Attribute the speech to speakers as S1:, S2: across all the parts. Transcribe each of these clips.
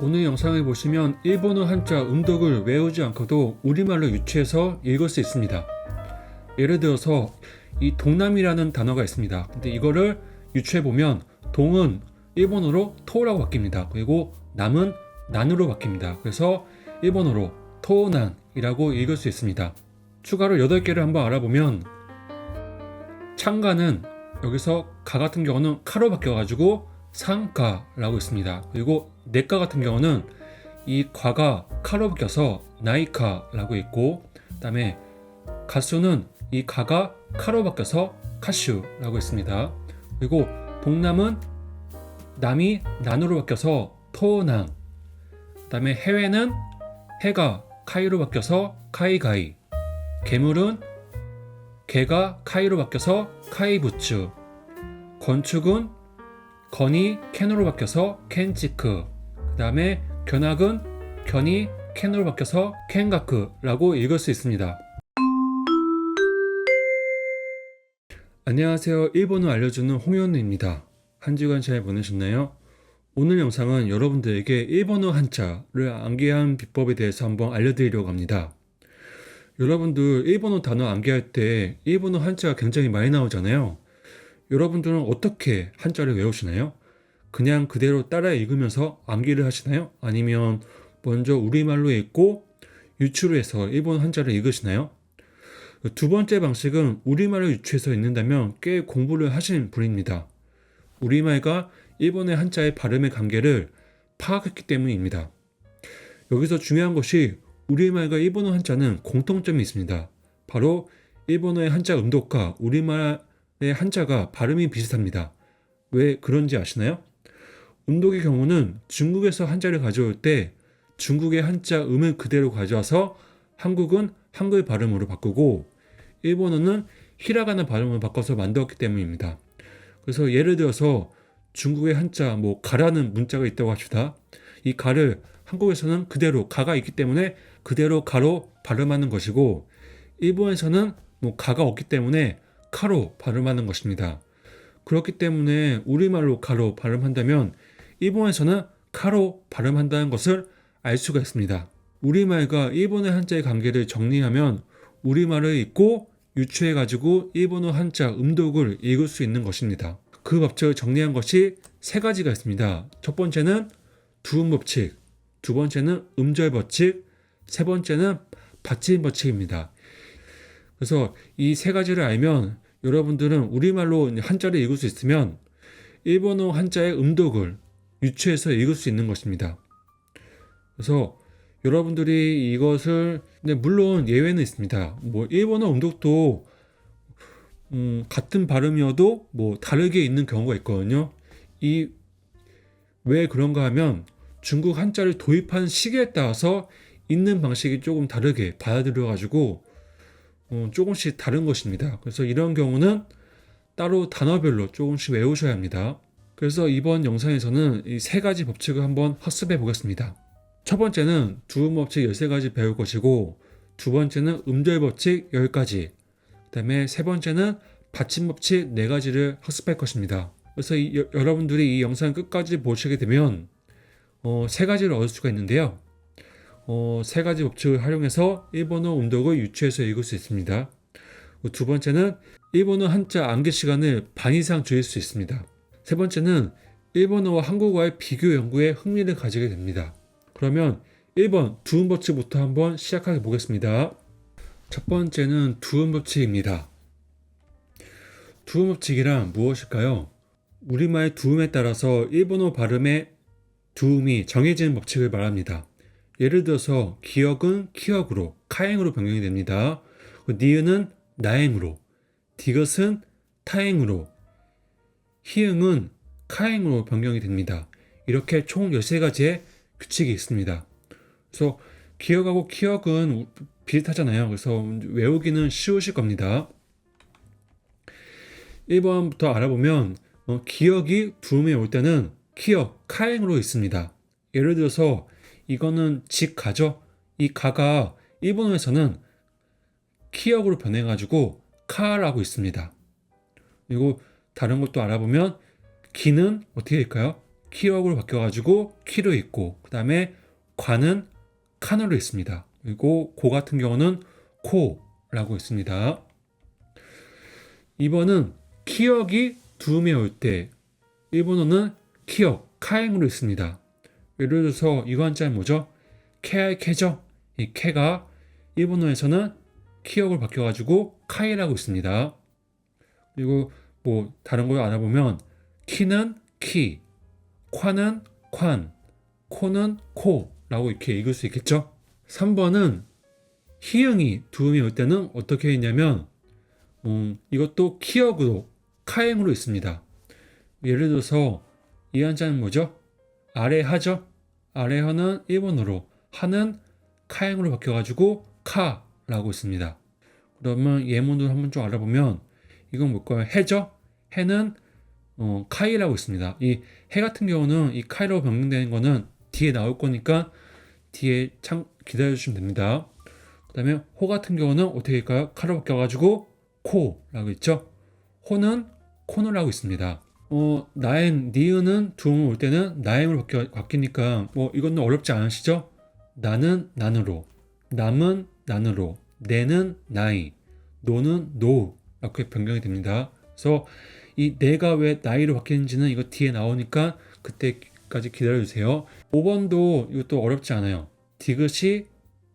S1: 오늘 영상을 보시면 일본어 한자 음독을 외우지 않고도 우리말로 유추해서 읽을 수 있습니다. 예를 들어서 이 동남이라는 단어가 있습니다. 근데 이거를 유추해보면 동은 일본어로 토라고 바뀝니다. 그리고 남은 난으로 바뀝니다. 그래서 일본어로 토난이라고 읽을 수 있습니다. 추가로 8개를 한번 알아보면 창가는 여기서 가 같은 경우는 카로 바뀌어가지고 상가라고 있습니다. 그리고 내과 같은 경우는 이 과가 카로 바뀌어서 나이카라고 있고, 그 다음에 가수는 이 가가 카로 바뀌어서 카슈라고 있습니다. 그리고 동남은 남이 난으로 바뀌어서 토남, 그 다음에 해외는 해가 카이로 바뀌어서 카이가이, 괴물은 개가 카이로 바뀌어서 카이부츠, 건축은 건이 캔으로 바뀌어서 켄치크, 그 다음에 견학은 견이 캔으로 바뀌어서 켄가크라고 읽을 수 있습니다. 안녕하세요. 일본어 알려주는 홍현우입니다. 한 주간 잘 보내셨나요? 오늘 영상은 여러분들에게 일본어 한자를 암기하는 비법에 대해서 한번 알려드리려고 합니다. 여러분들 일본어 단어 암기할 때 일본어 한자가 굉장히 많이 나오잖아요. 여러분들은 어떻게 한자를 외우시나요? 그냥 그대로 따라 읽으면서 암기를 하시나요? 아니면 먼저 우리말로 읽고 유추를 해서 일본어 한자를 읽으시나요? 두 번째 방식은 우리말로 유추해서 읽는다면 꽤 공부를 하신 분입니다. 우리말과 일본의 한자의 발음의 관계를 파악했기 때문입니다. 여기서 중요한 것이 우리말과 일본어 한자는 공통점이 있습니다. 바로 일본어의 한자 음독과 우리말의 한자가 발음이 비슷합니다. 왜 그런지 아시나요? 음독의 경우는 중국에서 한자를 가져올 때 중국의 한자 음을 그대로 가져와서 한국은 한글 발음으로 바꾸고 일본어는 히라가나 발음을 바꿔서 만들었기 때문입니다. 그래서 예를 들어서 중국의 한자 가라는 문자가 있다고 합시다. 이 가를 한국에서는 그대로 가가 있기 때문에 그대로 가로 발음하는 것이고, 일본에서는 가가 없기 때문에 카로 발음하는 것입니다. 그렇기 때문에 우리말로 가로 발음한다면 일본에서는 카로 발음한다는 것을 알 수가 있습니다. 우리말과 일본의 한자의 관계를 정리하면 우리말을 읽고 유추해가지고 일본어 한자 음독을 읽을 수 있는 것입니다. 그 법칙을 정리한 것이 3가지가 있습니다. 첫 번째는 두음 법칙, 두 번째는 음절 법칙, 세 번째는 받침 법칙입니다. 그래서 이 3가지를 알면 여러분들은 우리말로 한자를 읽을 수 있으면 일본어 한자의 음독을 유추해서 읽을 수 있는 것입니다. 그래서 여러분들이 이것을, 근데 물론 예외는 있습니다. 일본어 음독도 같은 발음이어도 다르게 있는 경우가 있거든요. 왜 그런가 하면 중국 한자를 도입한 시기에 따라서 읽는 방식이 조금 다르게 받아들여가지고 조금씩 다른 것입니다. 그래서 이런 경우는 따로 단어별로 조금씩 외우셔야 합니다. 그래서 이번 영상에서는 이 3가지 법칙을 한번 학습해 보겠습니다. 첫 번째는 두음 법칙 13가지 배울 것이고, 두 번째는 음절 법칙 10가지, 그 다음에 세 번째는 받침 법칙 4가지를 학습할 것입니다. 그래서 여러분들이 이 영상 끝까지 보시게 되면 3가지를 얻을 수가 있는데요. 3가지 법칙을 활용해서 일본어 음독을 유추해서 읽을 수 있습니다. 두 번째는 일본어 한자 암기 시간을 반 이상 줄일 수 있습니다. 세 번째는 일본어와 한국어의 비교 연구에 흥미를 가지게 됩니다. 그러면 1번 두음 법칙부터 한번 시작해 보겠습니다. 첫 번째는 두음 법칙입니다. 두음 법칙이란 무엇일까요? 우리말 두음에 따라서 일본어 발음의 두음이 정해지는 법칙을 말합니다. 예를 들어서 기역은 키역으로, 카행으로 변경이 됩니다. 니은은 나행으로, 디귿은 타행으로, 히응은 카행으로 변경이 됩니다. 이렇게 총 13가지의 규칙이 있습니다. 그래서 기역하고 키역은 비슷하잖아요. 그래서 외우기는 쉬우실 겁니다. 1번부터 알아보면 기역이 두음에 올 때는 키역, 카행으로 있습니다. 예를 들어서 이거는 직가죠. 이 가가 일본어에서는 키역으로 변해가지고 카라고 있습니다. 그리고 다른 것도 알아보면 기는 어떻게 될까요? 키역으로 바뀌어가지고 키로 있고, 그 다음에 관은 칸으로 있습니다. 그리고 고 같은 경우는 코라고 있습니다. 2번은 키역이 두음에 올 때, 일본어는 키역, 카행으로 있습니다. 예를 들어서 이거 한자는 뭐죠? 케알 케죠? 이 케가 일본어에서는 키역을 바뀌어가지고 카이라고 있습니다. 그리고 뭐 다른 걸 알아보면 키는 키, 콴은 콴, 코는 코라고 이렇게 읽을 수 있겠죠? 3번은 히읗이 두음이 올 때는 어떻게 했냐면 이것도 키역으로 카행으로 있습니다. 예를 들어서 이 한자는 뭐죠? 아래 하죠? 아래 하는 일본어로 하는 카행으로 바뀌어가지고 카라고 있습니다. 그러면 예문을 한번 좀 알아보면 이건 뭘까요? 해죠? 해는 카이라고 있습니다. 이 해 같은 경우는 이 카이라고 변경되는 거는 뒤에 나올 거니까 뒤에 참 기다려 주시면 됩니다. 그 다음에 호 같은 경우는 어떻게 할까요? 카로 바뀌어가지고 코라고 있죠? 호는 코노라고 있습니다. 나엔, 니은은 두음을 올 때는 나엠으로 바뀌니까 뭐 이건 어렵지 않으시죠? 나는 난으로, 남은 난으로, 내는 나이, 노는 노 이렇게 변경이 됩니다. 그래서 이 내가 왜 나이로 바뀌는지는 이거 뒤에 나오니까 그때까지 기다려주세요. 5번도 이것도 어렵지 않아요. 디귿이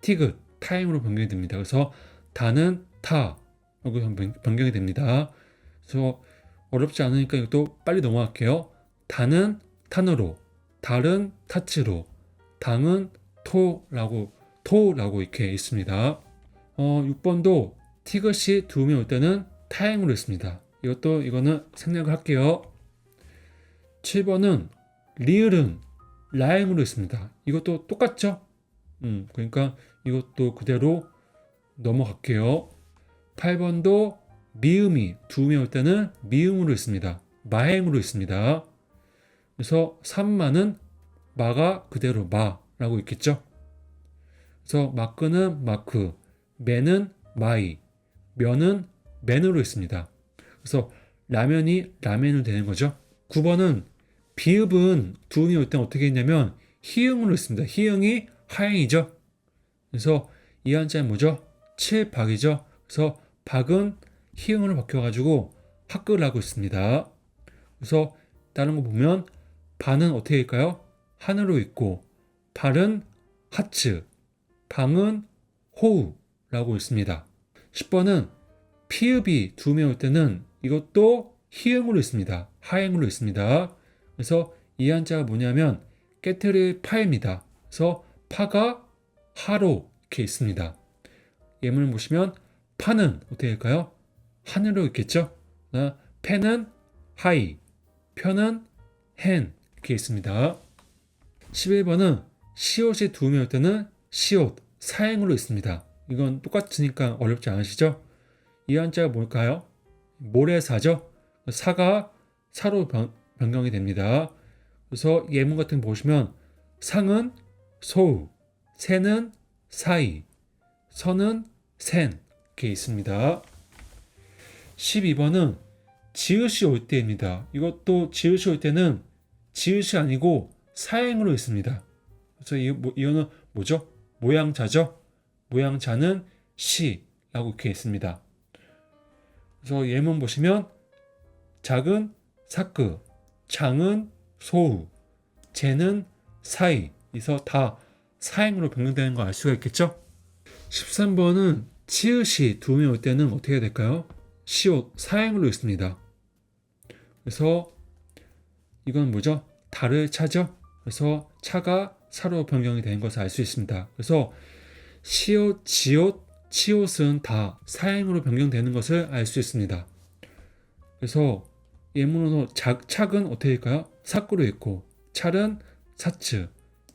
S1: 티귿, 타임으로 변경이 됩니다. 그래서 다는 타 이렇게 변경이 됩니다. 그래서 어렵지 않으니까 이것도 빨리 넘어갈게요. 다는 탄으로, 달은 타치로, 당은 토라고 이렇게 있습니다. 6번도 티귿이 두음이 올 때는 타행으로 있습니다. 이거는 생략을 할게요. 7번은 리을은 라행으로 있습니다. 이것도 똑같죠? 그러니까 이것도 그대로 넘어갈게요. 8번도 미음이 두음이 올 때는 미음으로 있습니다. 마행으로 있습니다. 그래서 산마는 마가 그대로 마라고 있겠죠? 그래서 마크는 마크, 매는 마이, 면은 맨으로 있습니다. 그래서 라면이 라멘으로 되는 거죠. 9번은 비읍은 두음이 올 때는 어떻게 했냐면 히응으로 있습니다. 히응이 하행이죠. 그래서 이 한자는 뭐죠? 칠박이죠. 그래서 박은 히응으로 바뀌어가지고 학교를 하고 있습니다. 그래서 다른 거 보면 반은 어떻게 할까요? 한으로 있고 발은 하츠, 방은 호우라고 있습니다. 10번은 피읍이 두음이 올 때는 이것도 히응으로 있습니다. 하행으로 있습니다. 그래서 이 한자가 뭐냐면 깨트릴 파입니다. 그래서 파가 하로 이렇게 있습니다. 예문을 보시면 파는 어떻게 할까요? 하늘로 있겠죠? 패는 하이, 표는 헨 이렇게 있습니다. 11번은 시옷이 두음이 올 때는 시옷, 사행으로 있습니다. 이건 똑같으니까 어렵지 않으시죠? 이 한자가 뭘까요? 모래사죠? 사가 사로 변경이 됩니다. 그래서 예문 같은 거 보시면 상은 소우, 새는 사이, 선은 센 이렇게 있습니다. 12번은 지읒이 올 때입니다. 이것도 지읒이 올 때는 지읒이 아니고 사행으로 있습니다. 그래서 이거는 뭐죠? 모양자죠? 모양자는 시라고 이렇게 있습니다. 그래서 예문 보시면 작은 사크, 장은 소우, 재는 사이, 그래서 다 사행으로 변경되는 거 알 수가 있겠죠? 13번은 치읓이 두음이 올 때는 어떻게 해야 될까요? 시옷, 사행으로 있습니다. 그래서 이건 뭐죠? 달을 차죠? 그래서 차가 사로 변경이 되는 것을 알 수 있습니다. 그래서 시옷, 지옷, 치옷은 다 사행으로 변경되는 것을 알 수 있습니다. 그래서 예문으로 착은 어떻게 할까요? 사꾸로 있고 찰은 사츠,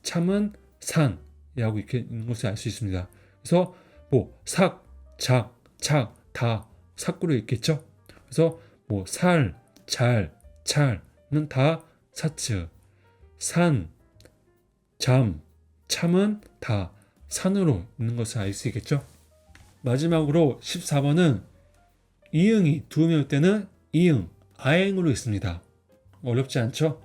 S1: 참은 산이라고 이렇게 있는 것을 알 수 있습니다. 그래서 뭐 삭, 작, 착 다 사꾸로 있겠죠? 그래서 뭐 살, 잘, 찰은 다 사츠, 산, 잠, 참은 다 산으로 있는 것을 알 수 있겠죠? 마지막으로 14번은 이응이 두음이 올 때는 이응, 아행으로 있습니다. 어렵지 않죠?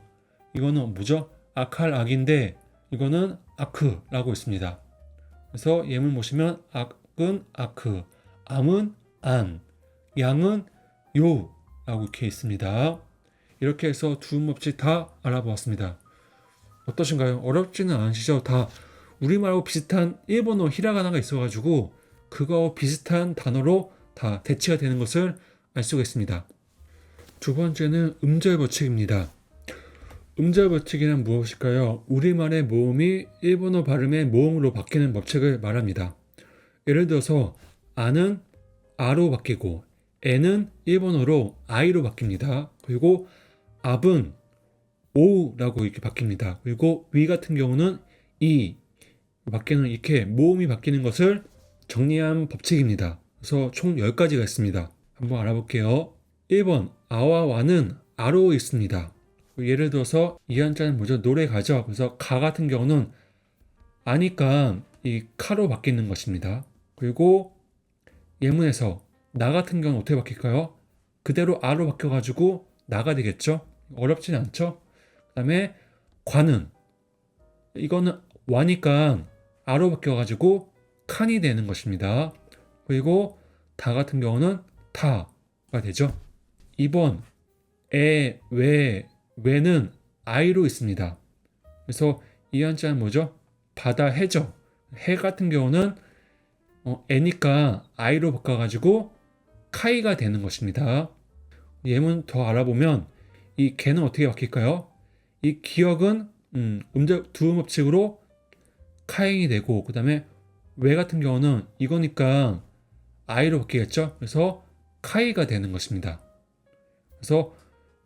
S1: 이거는 뭐죠? 악할 악인데 이거는 아크라고 있습니다. 그래서 예문 보시면 악은 아크, 암은 안, 양은 요 라고 이렇게 있습니다. 이렇게 해서 두 문법칙 다 알아보았습니다. 어떠신가요? 어렵지는 않으시죠? 다 우리말하고 비슷한 일본어 히라가나가 있어가지고 그거 비슷한 단어로 다 대치가 되는 것을 알 수가 있습니다. 두 번째는 음절 법칙입니다. 음절 법칙이란 무엇일까요? 우리말의 모음이 일본어 발음의 모음으로 바뀌는 법칙을 말합니다. 예를 들어서 아는 아로 바뀌고 애는 일본어로 아이로 바뀝니다. 그리고 압은 오라고 이렇게 바뀝니다. 그리고 위 같은 경우는 이 바뀌는 이렇게 모음이 바뀌는 것을 정리한 법칙입니다. 그래서 총 10가지가 있습니다. 한번 알아볼게요. 1번 아와 와는 아로 있습니다. 예를 들어서 이 한자는 뭐죠? 노래 가죠. 그래서 가 같은 경우는 아니까 이 카로 바뀌는 것입니다. 그리고 예문에서 나 같은 경우는 어떻게 바뀔까요? 그대로 아로 바뀌어가지고 나가 되겠죠? 어렵진 않죠? 그 다음에 관은 이거는 와니까 아로 바뀌어가지고 칸이 되는 것입니다. 그리고 다 같은 경우는 타가 되죠. 2번 에, 왜는 아이로 있습니다. 그래서 이 한자는 뭐죠? 바다, 해죠. 해 같은 경우는 애니까 아이로 바꿔가지고 카이가 되는 것입니다. 예문 더 알아보면 이 개는 어떻게 바뀔까요? 이 기억은 음절 두음법칙으로 카잉이 되고 그 다음에 왜 같은 경우는 이거니까 아이로 바뀌겠죠? 그래서 카이가 되는 것입니다. 그래서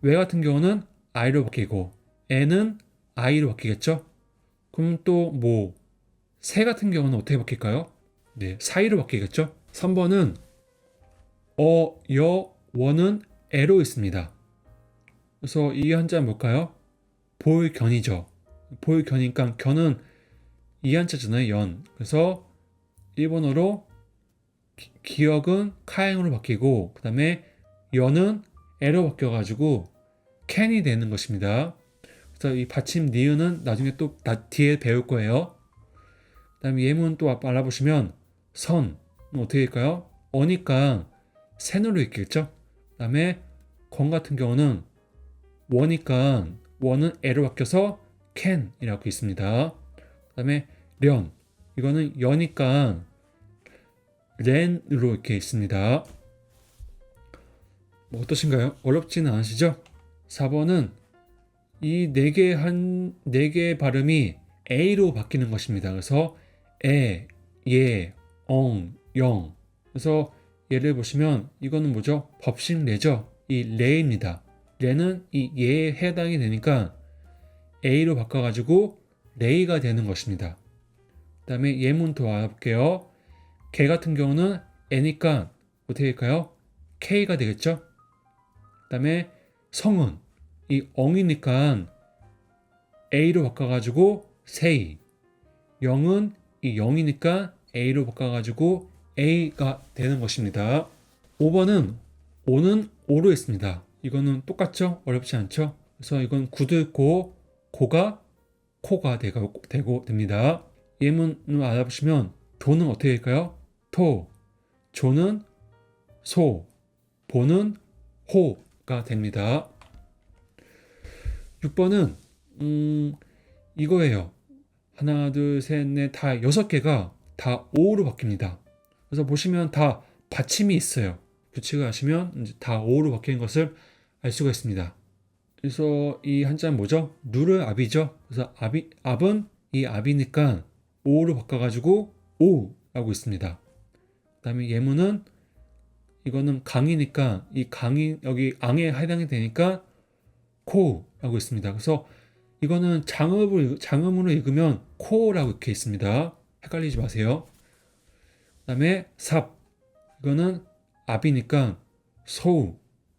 S1: 왜 같은 경우는 아이로 바뀌고 애는 아이로 바뀌겠죠? 그럼 또 뭐 새 같은 경우는 어떻게 바뀔까요? 네, 사이로 바뀌겠죠? 3번은 원은 애로 있습니다. 그래서 이 한자는 뭘까요? 볼견이죠. 볼견이니까 견은 이 한자잖아요. 연. 그래서 일본어로 기억은 카행으로 바뀌고 그 다음에 연은 애로 바뀌어가지고 캔이 되는 것입니다. 그래서 이 받침 니은은 나중에 또 뒤에 배울 거예요. 그 다음에 예문 또 알아보시면 선은 어떻게 될까요? 어니까 센으로 읽겠죠. 그 다음에 건 같은 경우는 원이니까 원은 애로 바뀌어서 캔이라고 있습니다. 그 다음에 련 이거는 여니까 렌으로 이렇게 있습니다. 뭐 어떠신가요? 어렵지는 않으시죠? 4번은 이 네 개의 발음이 A로 바뀌는 것입니다. 그래서 에, 예, 영. 그래서 예를 보시면 이거는 뭐죠? 법식 레죠? 이 레입니다. 레는 이 예에 해당이 되니까 A로 바꿔가지고 레이가 되는 것입니다. 그 다음에 예문 더 알아볼게요. 개 같은 경우는 애니까 어떻게 될까요? K가 되겠죠? 그 다음에 성은 이 엉이니까 A로 바꿔가지고 세이. 영은 이 영이니까 A로 바꿔가지고 A가 되는 것입니다. 5번은 오는 오로 있습니다. 이거는 똑같죠? 어렵지 않죠? 그래서 이건 구도 있고 고가 코가 되고 됩니다. 예문을 알아보시면 도는 어떻게 될까요? 토, 조는 소, 보는 호가 됩니다. 6번은 이거예요. 하나, 둘, 셋, 넷, 다 6개가 다 오로 바뀝니다. 그래서 보시면 다 받침이 있어요. 규칙을 아시면 이제 다 오로 바뀌는 것을 알 수가 있습니다. 그래서 이 한자는 뭐죠? 누를 압이죠. 그래서 압은 이 압이니까 오로 바꿔가지고 오라고 있습니다. 그 다음에 예문은 이거는 강이니까 이 강이 여기 앙에 해당이 되니까 코라고 있습니다. 그래서 이거는 장음으로 읽으면 코라고 이렇게 있습니다. 헷갈리지 마세요. 그 다음에 삽 이거는 압이니까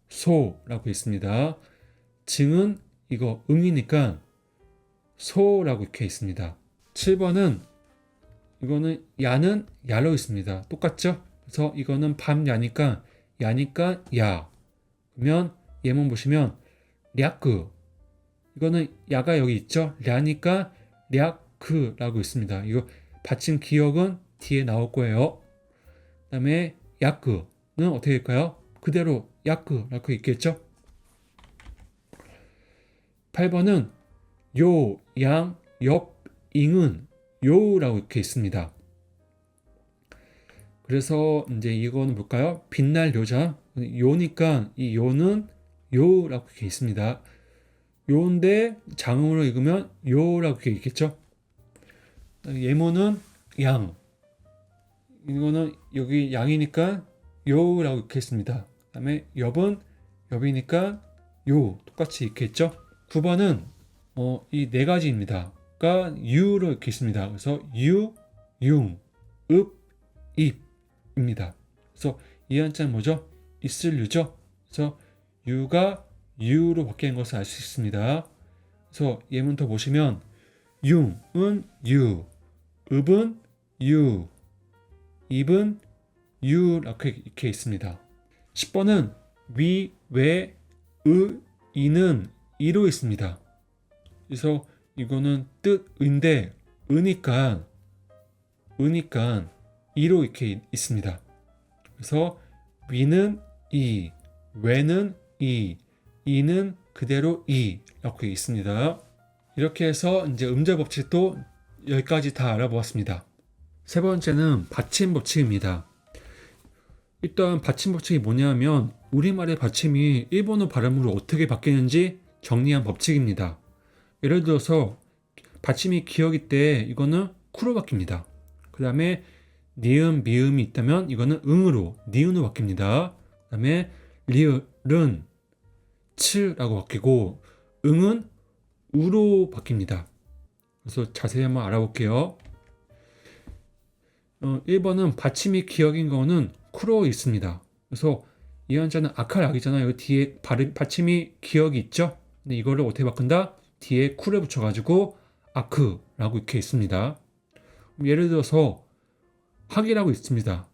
S1: 소라고 있습니다. 증은 이거 응이니까 소라고 이렇게 있습니다. 7번은 이거는 야는 야로 있습니다. 똑같죠? 그래서 이거는 밤야니까 야니까 야. 그러면 예문 보시면 랴크 이거는 야가 여기 있죠. 랴니까 략크라고 있습니다. 이거 받침 기억은 뒤에 나올 거예요. 그 다음에 야크는 어떻게 될까요? 그대로 야크라고 있겠죠. 8번은 요, 양, 역, 잉은 요라고 이렇게 있습니다. 그래서 이제 이거는 뭘까요? 빛날 요자. 요니까 이 요는 요라고 이렇게 있습니다. 요인데 장음으로 읽으면 요라고 이렇게 있겠죠. 예문은 양. 이거는 여기 양이니까 요라고 이렇게 있습니다. 그 다음에 엽은 엽이니까 요 똑같이 있겠죠. 9번은 이 네 가지입니다. 가 유로 이렇게 있습니다. 그래서 유, 융, 읍, 입입니다. 그래서 이 한자는 뭐죠? 있을 유죠. 그래서 유가 유로 바뀐 것을 알 수 있습니다. 그래서 예문 더 보시면 융은 유, 읍은 유, 입은 유 이렇게 있습니다. 10번은 위, 외, 의, 이는 이로 있습니다. 그래서 이거는 뜻인데 의니까 이로 이렇게 있습니다. 그래서 위는 이, 외는 이, 이는 그대로 이 이렇게 있습니다. 이렇게 해서 이제 음절 법칙도 여기까지 다 알아보았습니다. 세 번째는 받침 법칙입니다. 일단 받침 법칙이 뭐냐면 우리말의 받침이 일본어 발음으로 어떻게 바뀌는지 정리한 법칙입니다. 예를 들어서 받침이 기역일 때 이거는 쿠로 바뀝니다. 그 다음에 니은, 미음이 있다면 이거는 응으로, 니은으로 바뀝니다. 그 다음에 리을은 츠라고 바뀌고 응은 우로 바뀝니다. 그래서 자세히 한번 알아볼게요. 1번은 받침이 기역인 거는 쿠로 있습니다. 그래서 이 한자는 아칼락이잖아요. 여기 뒤에 받침이 기역이 있죠. 근데 이거를 어떻게 바꾼다? 뒤에 쿠를 붙여가지고 아크라고 이렇게 있습니다. 예를 들어서 학이라고 있습니다.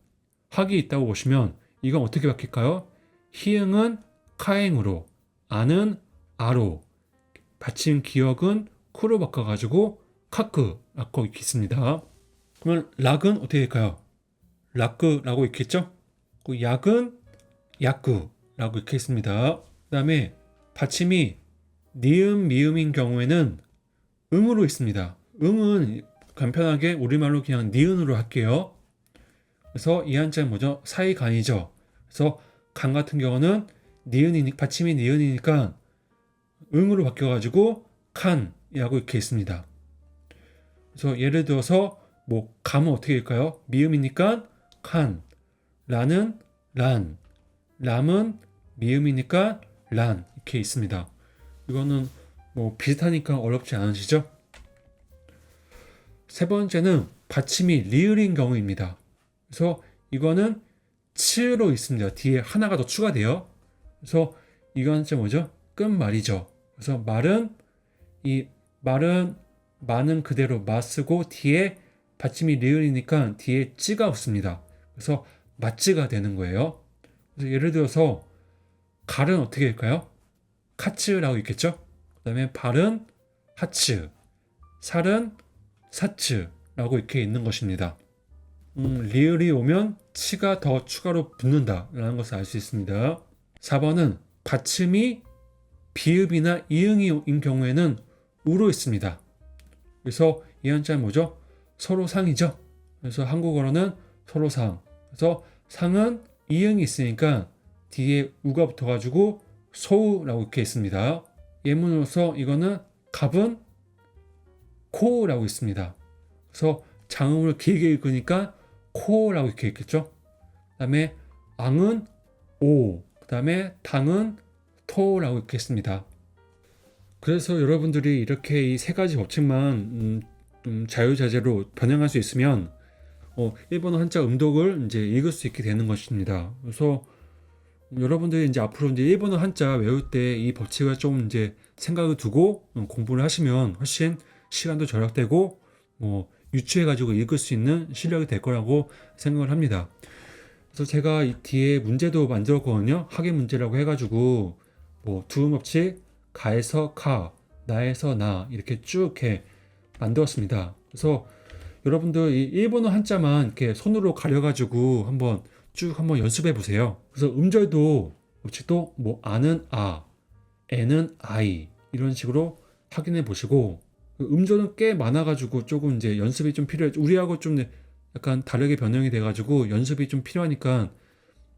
S1: 학이 있다고 보시면 이건 어떻게 바뀔까요? 히응은 카행으로, 아는 아로, 받침 기역은 쿠로 바꿔가지고 카크라고 이렇게 있습니다. 그러면 락은 어떻게 될까요? 라크라고 있겠죠? 약은 야크라고 이렇게 있습니다. 그 다음에 받침이 니은, 미음인 경우에는 응으로 있습니다. 응은 간편하게 우리말로 그냥 니은으로 할게요. 그래서 이 한자는 뭐죠? 사이간이죠. 그래서 간 같은 경우는 받침이 니은이니까 응으로 바뀌어가지고 칸이라고 이렇게 있습니다. 그래서 예를 들어서 감은 어떻게 될까요? 미음이니까 칸, 라는 란, 람은 미음이니까 란 이렇게 있습니다. 이거는 비슷하니까 어렵지 않으시죠? 세 번째는 받침이 리을인 경우입니다. 그래서 이거는 츠로 있습니다. 뒤에 하나가 더 추가돼요. 그래서 이건 진짜 뭐죠? 끝말이죠. 그래서 말은 그대로 마 쓰고 뒤에 받침이 리을이니까 뒤에 찌가 없습니다. 그래서 마찌가 되는 거예요. 그래서 예를 들어서 갈은 어떻게 될까요? 카츠라고 있겠죠? 그 다음에 발은 하츠, 살은 사츠라고 이렇게 있는 것입니다. 리을이 오면 치가 더 추가로 붙는다라는 것을 알 수 있습니다. 4번은 받침이 비읍이나 이응인 경우에는 우로 있습니다. 그래서 이 한자는 뭐죠? 서로상이죠. 그래서 한국어로는 서로상. 그래서 상은 이응이 있으니까 뒤에 우가 붙어가지고 소우라고 이렇게 있습니다. 예문으로서 이거는 갑은 코라고 있습니다. 그래서 장음을 길게 읽으니까 코라고 이렇게 있겠죠. 그 다음에 앙은 오, 그 다음에 당은 토라고 이렇게 했습니다. 그래서 여러분들이 이렇게 이 세 가지 법칙만 자유자재로 변형할 수 있으면 일본어 한자 음독을 이제 읽을 수 있게 되는 것입니다. 그래서 여러분들이 이제 앞으로 이제 일본어 한자 외울 때 이 법칙을 좀 이제 생각을 두고 공부를 하시면 훨씬 시간도 절약되고 유추해가지고 읽을 수 있는 실력이 될 거라고 생각을 합니다. 그래서 제가 이 뒤에 문제도 만들었거든요. 학예 문제라고 해가지고 두음 법칙, 가에서 카, 나에서 나 이렇게 쭉 이렇게 만들었습니다. 그래서 여러분들 이 일본어 한자만 이렇게 손으로 가려가지고 한번 연습해 보세요. 그래서 음절도 또 뭐 아는 아, 애는 아이 이런 식으로 확인해 보시고 음절은 꽤 많아가지고 조금 이제 연습이 좀 필요해. 우리하고 좀 약간 다르게 변형이 돼가지고 연습이 좀 필요하니까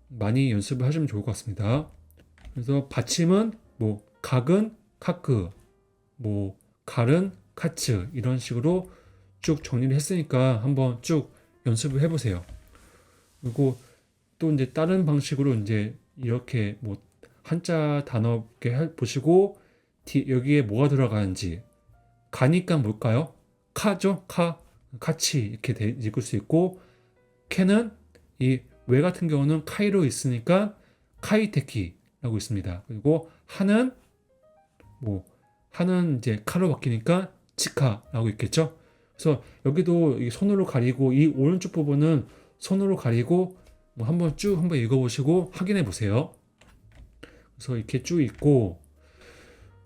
S1: 많이 연습을 하시면 좋을 것 같습니다. 그래서 받침은 뭐 각은 카크, 뭐 갈은 카츠 이런 식으로 쭉 정리를 했으니까 한번 쭉 연습을 해보세요. 그리고 또 이제 다른 방식으로 이제 이렇게 뭐 한자 단어 이렇게 보시고 여기에 뭐가 들어가는지 가니까 뭘까요? 카죠? 카치 이렇게 읽을 수 있고 캐는 이 외 같은 경우는 카이로 있으니까 카이테키라고 있습니다. 그리고 하는 이제 카로 바뀌니까 치카라고 있겠죠. 그래서 여기도 손으로 가리고 이 오른쪽 부분은 손으로 가리고 한번 읽어보시고 확인해 보세요. 그래서 이렇게 쭉 읽고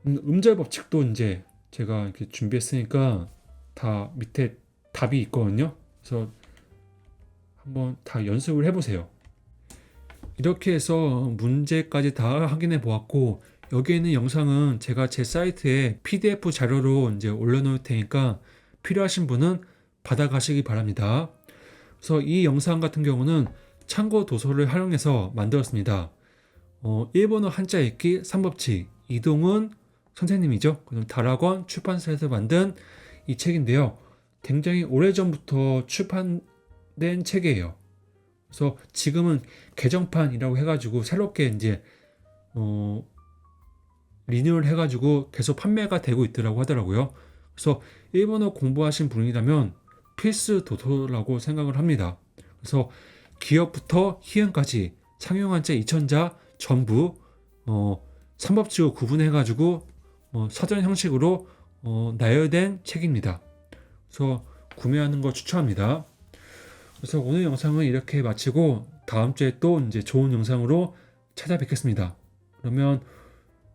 S1: 음절 법칙도 이제 제가 이렇게 준비했으니까 다 밑에 답이 있거든요. 그래서 한번 다 연습을 해보세요. 이렇게 해서 문제까지 다 확인해 보았고 여기에 있는 영상은 제가 제 사이트에 PDF 자료로 이제 올려놓을 테니까 필요하신 분은 받아가시기 바랍니다. 그래서 이 영상 같은 경우는 참고 도서를 활용해서 만들었습니다. 일본어 한자 읽기 3법칙 이동훈 선생님이죠. 다락원 출판사에서 만든 이 책인데요. 굉장히 오래전부터 출판된 책이에요. 그래서 지금은 개정판이라고 해가지고 새롭게 이제 리뉴얼 해가지고 계속 판매가 되고 있더라고 하더라고요. 그래서 일본어 공부하신 분이라면 필수 도서라고 생각을 합니다. 그래서 기역부터 희응까지 상용한자, 이천자 전부 3법칙을 구분해가지고 사전 형식으로 나열된 책입니다. 그래서 구매하는 거 추천합니다. 그래서 오늘 영상은 이렇게 마치고 다음 주에 또 이제 좋은 영상으로 찾아뵙겠습니다. 그러면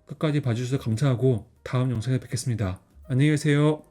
S1: 끝까지 봐주셔서 감사하고 다음 영상에 뵙겠습니다. 안녕히 계세요.